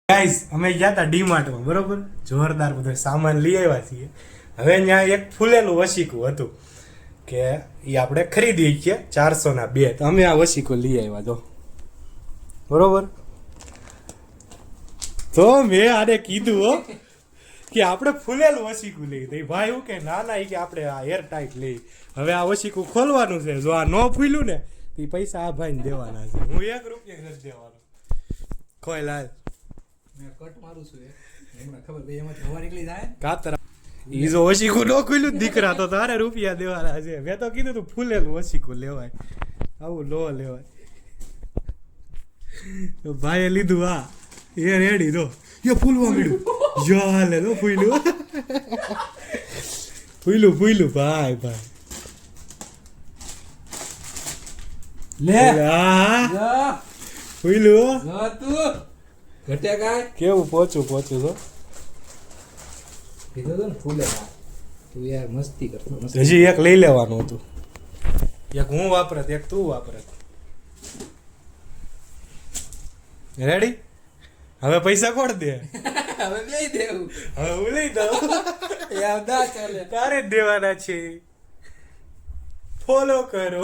Guys અમે ગયા હતા ડીમાર્ટમાં, બરોબર, જોરદાર બધો સામાન લઈ આવ્યા છીએ. હવે ત્યાં એક ફૂલેલું વસીકું હતું કે એ આપણે ખરીદી છીએ 400 ના 2. તો અમે આ વસીકું લઈ આવ્યા જો, બરોબર. તો મેં આને કીધું હો કે આપણે ફૂલેલું વસીકું લઈએ. તો ભાઈ એવું કે ના ના, કે આપણે આ એર ટાઈટ લઈ. હવે આ વસીકું ખોલવાનું છે, જો આ ન ફૂલ્યું ને તો પૈસા આ ભાઈને દેવાના છે. હું 1 રૂપિયા નથી દેવાનો. ખોલ હાલ. કટ મારું છું એમને ખબર ભાઈ એમાંથી હવા નીકળી જાય કાતરા ઈ જો વસીકું નો ખુલ્યું દીકરા તો તારે રૂપિયા દેવાના છે. મેં તો કીધું તું ફૂલેલું વસીકું લેવાય, આવું નો લેવાય. તો ભાઈએ લીધું. આ એ રેડી દો એ ફૂલવા મળ્યું જો હાલે નો ફૂલ્યું ફૂલ્યું ફૂલ્યું ભાઈ ભાઈ લે હા ફૂલ્યું. તું ઘટ્યા કાય કેવું પોચું પોચું તો કીધું તો ને ફૂલે તું યાર મસ્તી કરતો હજી એક લઈ લેવાનું હતું. એક હું વાપરત, એક તું વાપરત. રેડી? હવે પૈસા કોણ દે? હવે લઈ દેવું. હવે હું લઈ દઉં. યાર ના ચાલે તારે જ દેવાના છે. ફોલો કરો.